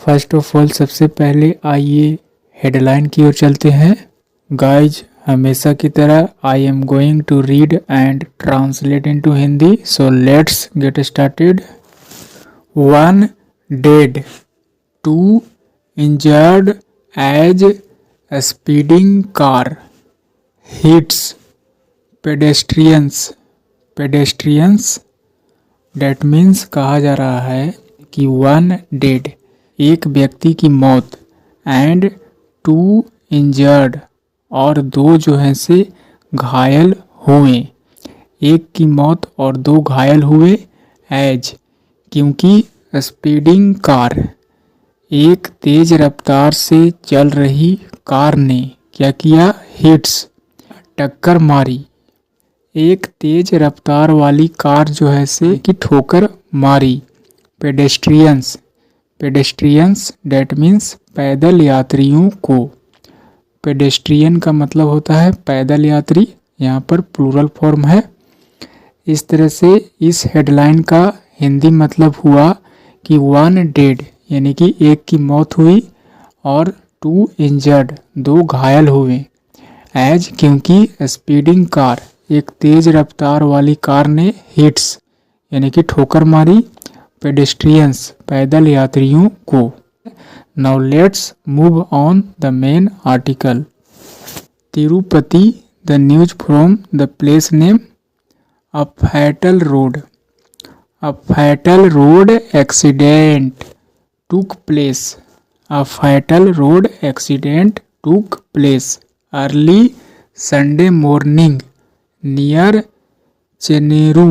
First of all सबसे पहले आइए हेडलाइन की ओर चलते हैं। गाइज हमेशा की तरह I am going to read and translate into Hindi, so let's get started. 1 dead, 2 injured as a speeding car hits pedestrians that means कहा जा रहा है कि 1 डेड एक व्यक्ति की मौत एंड 2 इंजर्ड और 2 जो है से घायल हुए। एक की मौत और 2 घायल हुए एज क्योंकि स्पीडिंग कार एक तेज रफ्तार से चल रही कार ने क्या किया, हिट्स टक्कर मारी। एक तेज रफ्तार वाली कार जो है से कि ठोकर मारी। पेडेस्ट्रियंस डेट मीन्स पैदल यात्रियों को। पेडेस्ट्रियन का मतलब होता है पैदल यात्री, यहाँ पर प्लूरल फॉर्म है। इस तरह से इस हेडलाइन का हिंदी मतलब हुआ कि 1 डेड यानी कि एक की मौत हुई और 2 इंजर्ड 2 घायल हुए एज क्योंकि स्पीडिंग कार एक तेज रफ्तार वाली कार ने हिट्स यानी कि ठोकर मारी पेडेस्ट्रियंस पैदल यात्रियों को। Now let's move on the main article. Tirupati the news from the place name. A fatal road accident took place. A fatal road accident took place early Sunday morning near Cheneru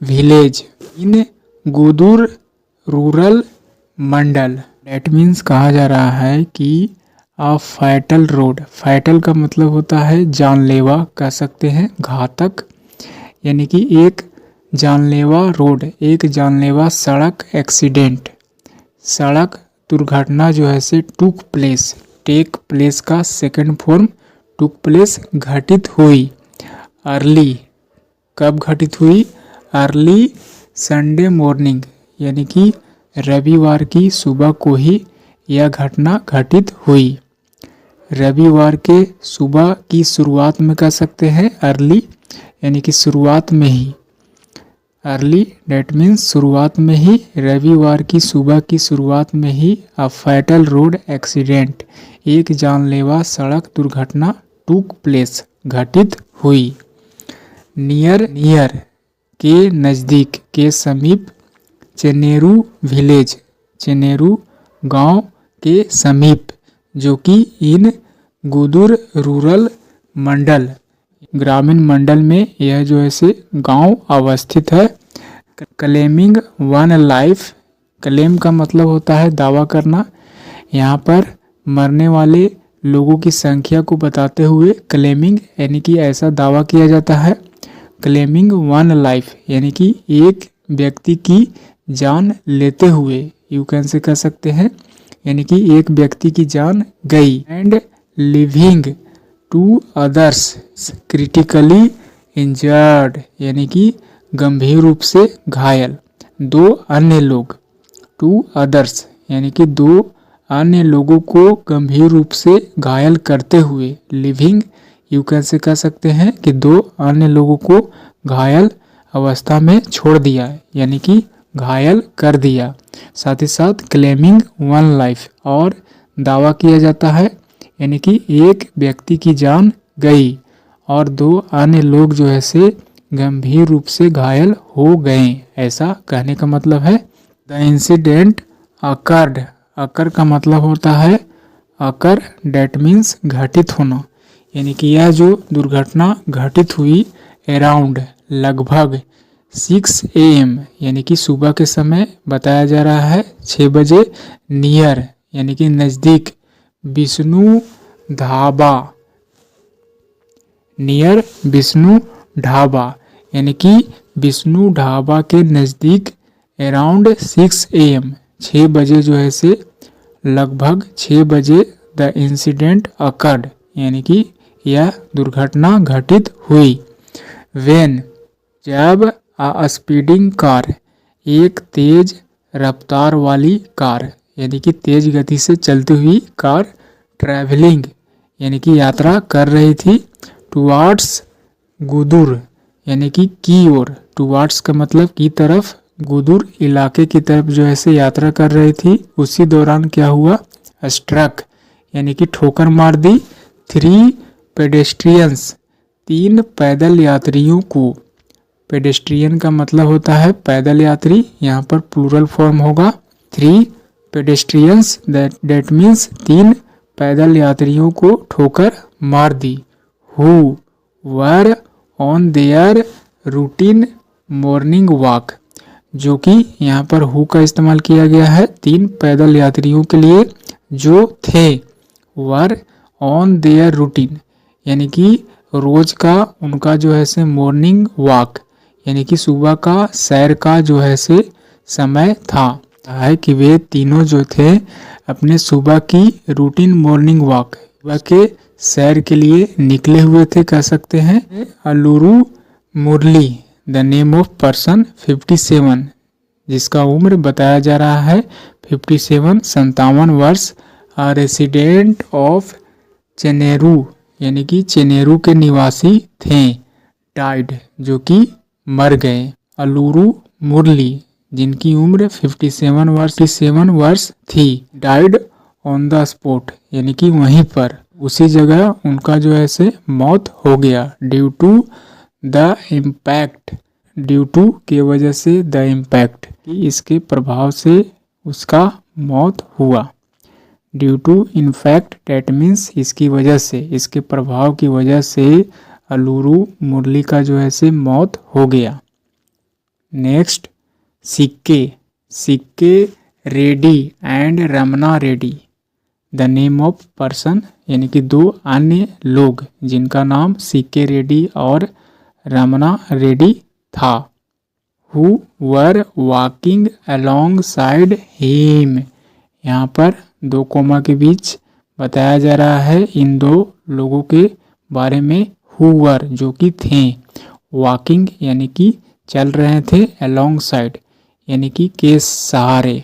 village in Gudur rural mandal. That means कहा जा रहा है कि a fatal road, fatal का मतलब होता है जानलेवा, कह सकते हैं घातक, यानी कि एक जानलेवा रोड एक जानलेवा सड़क एक्सीडेंट सड़क दुर्घटना जो है से टुक प्लेस टेक प्लेस का सेकंड फॉर्म टुक प्लेस घटित हुई। अर्ली कब घटित हुई, अर्ली संडे मॉर्निंग यानी कि रविवार की सुबह को ही यह घटना घटित हुई। रविवार के सुबह की शुरुआत में कह सकते हैं अर्ली यानी कि शुरुआत में ही। अर्ली डेट मीन्स शुरुआत में ही, रविवार की सुबह की शुरुआत में ही अ फैटल रोड एक्सीडेंट एक जानलेवा सड़क दुर्घटना टुक प्लेस घटित हुई। नियर के नज़दीक के समीप, चेनेरू विलेज चेनेरू गांव के समीप जो कि इन गुदुर रूरल मंडल ग्रामीण मंडल में यह जो है से गांव अवस्थित है। क्लेमिंग 1 लाइफ, क्लेम का मतलब होता है दावा करना। यहाँ पर मरने वाले लोगों की संख्या को बताते हुए क्लेमिंग यानी कि ऐसा दावा किया जाता है। क्लेमिंग 1 लाइफ यानी कि एक व्यक्ति की जान लेते हुए, यू कैन से कह सकते हैं, यानी कि एक व्यक्ति की जान गई। And living 2 others critically injured यानी कि गंभीर रूप से घायल 2 अन्य लोग। 2 अदर्स यानी कि 2 अन्य लोगों को गंभीर रूप से घायल करते हुए। लिविंग यू कैन से कह सकते हैं कि 2 अन्य लोगों को घायल अवस्था में छोड़ दिया यानी कि घायल कर दिया। साथ ही साथ क्लेमिंग 1 लाइफ और दावा किया जाता है यानी कि एक व्यक्ति की जान गई और 2 अन्य लोग जो है से गंभीर रूप से घायल हो गए, ऐसा कहने का मतलब है। द इंसिडेंट अकर्ड, अकर का मतलब होता है अकर डेट मीन्स घटित होना, यानी कि यह जो दुर्घटना घटित हुई अराउंड लगभग 6 AM यानी कि सुबह के समय बताया जा रहा है 6 बजे। नियर यानी कि नज़दीक, विष्णु ढाबा, नियर विष्णु ढाबा यानी कि विष्णु ढाबा के नज़दीक अराउंड 6 AM 6 बजे जो है से लगभग 6 बजे द इंसिडेंट अकर्ड यानी कि यह दुर्घटना घटित हुई। वेन जब स्पीडिंग कार एक तेज रफ्तार वाली कार, यानी कि तेज गति से चलती हुई कार ट्रैवलिंग यानी कि यात्रा कर रही थी टुवार्ड्स गुदुर यानी कि की ओर। टुवार्ड्स का मतलब की तरफ, गुदुर इलाके की तरफ जो है से यात्रा कर रही थी। उसी दौरान क्या हुआ, स्ट्रक यानी कि ठोकर मार दी 3 पेडेस्ट्रियंस 3 पैदल यात्रियों को। पेडेस्ट्रियन का मतलब होता है पैदल यात्री, यहाँ पर प्लूरल फॉर्म होगा 3 पेडेस्ट्रियंस, दैट मीन्स 3 पैदल यात्रियों को ठोकर मार दी। Who were on their routine morning walk, जो कि यहाँ पर हु का इस्तेमाल किया गया है 3 पैदल यात्रियों के लिए जो थे। वर ऑन देयर रूटीन यानी कि रोज का उनका जो है से मॉर्निंग वॉक यानी कि सुबह का सैर का जो है से समय था, है कि वे तीनों जो थे अपने सुबह की रूटीन मॉर्निंग वॉक, सुबह के सैर के लिए निकले हुए थे, कह सकते हैं। अलूरू मुरली द नेम ऑफ पर्सन 57, जिसका उम्र बताया जा रहा है 57 57 वर्ष, आ रेसिडेंट ऑफ चेनेरू यानी कि चेनेरू के निवासी थे। डाइड जो कि मर गए। अलूरू मुरली जिनकी उम्र 57 वर्ष थी, डाइड ऑन द स्पॉट यानी कि वहीं पर उसी जगह उनका जो है से मौत हो गया। Due to the impact, due to के वजह से, द इम्पैक्ट इसके प्रभाव से उसका मौत हुआ। Due to in fact that means इसकी वजह से, इसके प्रभाव की वजह से अलूरू मुरली का जो है से मौत हो गया। Next Sikke, Sikke Reddy and Ramana Reddy the name of person यानी कि 2 अन्य लोग जिनका नाम सिक्के रेड्डी और रमना रेड्डी था। Who were walking along side him, यहाँ पर 2 कोमा के बीच बताया जा रहा है इन 2 लोगों के बारे में। हु वर जो कि थे, वॉकिंग यानी कि चल रहे थे, अलोंग साइड यानी कि के सहारे,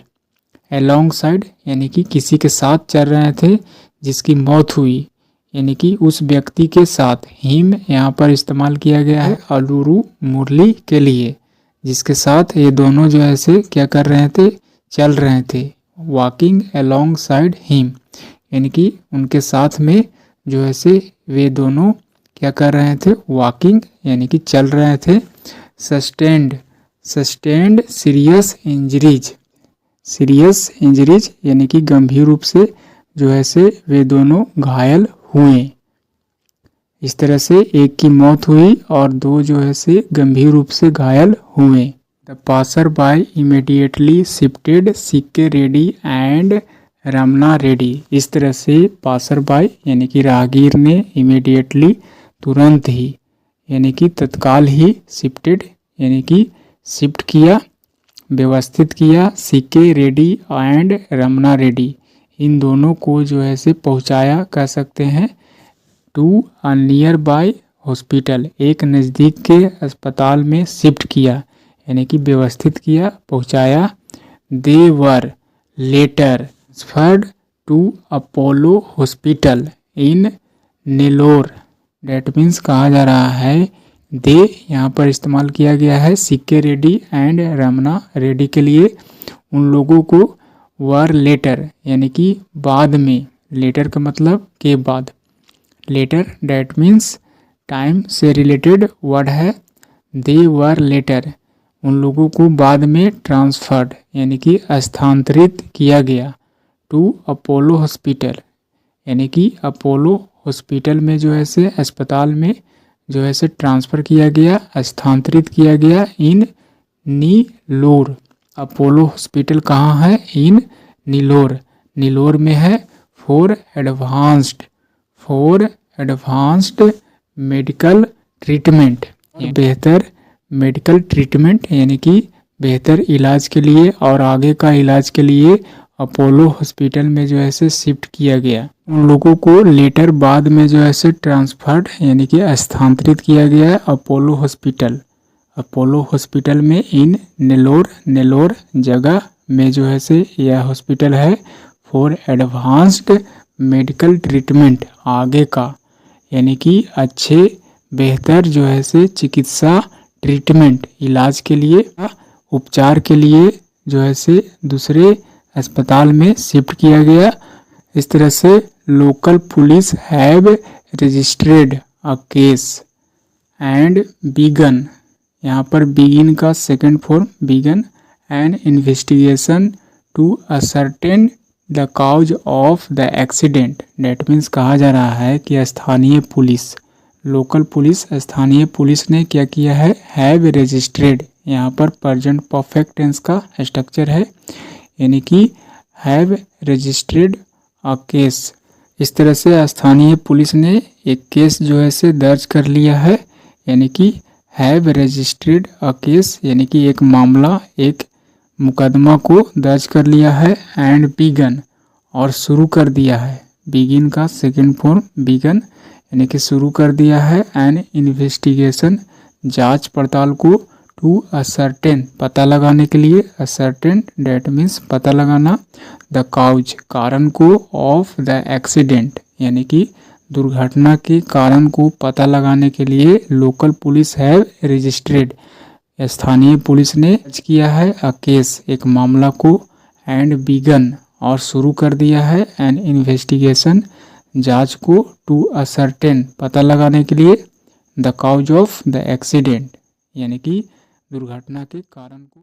अलोंग साइड यानी कि किसी के साथ चल रहे थे जिसकी मौत हुई यानी कि उस व्यक्ति के साथ। हिम यहाँ पर इस्तेमाल किया गया है अलूरू मुरली के लिए, जिसके साथ ये दोनों जो है से क्या कर रहे थे, चल रहे थे। वॉकिंग अलोंग साइड हिम यानी कि उनके साथ में जो है से वे दोनों क्या कर रहे थे, वॉकिंग यानी कि चल रहे थे। Sustained, sustained serious injuries, serious injuries यानी कि गंभीर रूप से जो है से वे दोनों घायल हुए। इस तरह से एक की मौत हुई और 2 जो है से गंभीर रूप से घायल हुए। The passer by immediately shifted Sikke Reddy and Ramana Reddy, इस तरह से पासर बाय यानी कि राहगीर ने इमीडिएटली तुरंत ही यानी कि तत्काल ही, शिफ्टेड यानी कि शिफ्ट किया, व्यवस्थित किया, सिक्के रेड्डी एंड रमना रेड्डी इन दोनों को जो है से पहुंचाया, कह सकते हैं, to a near by hospital, एक नज़दीक के अस्पताल में शिफ्ट किया यानी कि व्यवस्थित किया, पहुंचाया। They were later transferred to Apollo hospital in Nellore, that means कहा जा रहा है दे यहाँ पर इस्तेमाल किया गया है सिक्के रेड्डी एंड रमना रेड्डी के लिए। उन लोगों को वर लेटर यानी कि बाद में, लेटर का मतलब के बाद, लेटर डेट मीन्स टाइम से रिलेटेड वर्ड है। दे वर लेटर उन लोगों को बाद में ट्रांसफर्ड यानी कि स्थानांतरित किया गया टू अपोलो हॉस्पिटल यानी कि अपोलो हॉस्पिटल में जो है से अस्पताल में जो है से ट्रांसफ़र किया गया, स्थानांतरित किया गया। इन नीलोर, अपोलो हॉस्पिटल कहाँ है, इन नीलोर, नीलोर में है। फॉर एडवांस्ड मेडिकल ट्रीटमेंट, बेहतर मेडिकल ट्रीटमेंट यानी कि बेहतर इलाज के लिए और आगे का इलाज के लिए अपोलो हॉस्पिटल में जो है से शिफ्ट किया गया। उन लोगों को लेटर बाद में जो है से ट्रांसफर्ड यानी कि स्थानांतरित किया गया है अपोलो हॉस्पिटल, अपोलो हॉस्पिटल में इन नेलोर जगह में जो है से यह हॉस्पिटल है फॉर एडवांस्ड मेडिकल ट्रीटमेंट, आगे का यानी कि अच्छे बेहतर जो है से चिकित्सा ट्रीटमेंट इलाज के लिए उपचार के लिए जो है से दूसरे अस्पताल में शिफ्ट किया गया। इस तरह से local police have registered a case and began, यहाँ पर बिगिन का second form began and investigation to ascertain the cause of the accident. That means कहा जा रहा है कि स्थानीय पुलिस लोकल पुलिस स्थानीय पुलिस ने क्या किया है, हैव रजिस्टर्ड, यहाँ पर प्रेजेंट परफेक्ट टेंस का स्ट्रक्चर है यानी कि हैव रजिस्टर्ड अ केस। इस तरह से स्थानीय पुलिस ने एक केस जो है से दर्ज कर लिया है यानी कि हैव रजिस्टर्ड अ केस यानी कि एक मामला एक मुकदमा को दर्ज कर लिया है एंड बिगन और शुरू कर दिया है, बिगिन का सेकंड फॉर्म बिगन यानी कि शुरू कर दिया है एंड इन्वेस्टिगेशन जांच पड़ताल को टू असर्टेन पता लगाने के लिए, असर्टेन डेट मीन्स पता लगाना, द काउज कारण को, ऑफ द एक्सीडेंट यानी कि दुर्घटना के कारण को पता लगाने के लिए लोकल पुलिस हैव रजिस्टर्ड स्थानीय पुलिस ने दर्ज किया है अ केस एक मामला को एंड बिगन और शुरू कर दिया है एंड इन्वेस्टिगेशन जांच को टू असर्टेन पता लगाने के लिए the cause of the accident यानी कि दुर्घटना के कारण को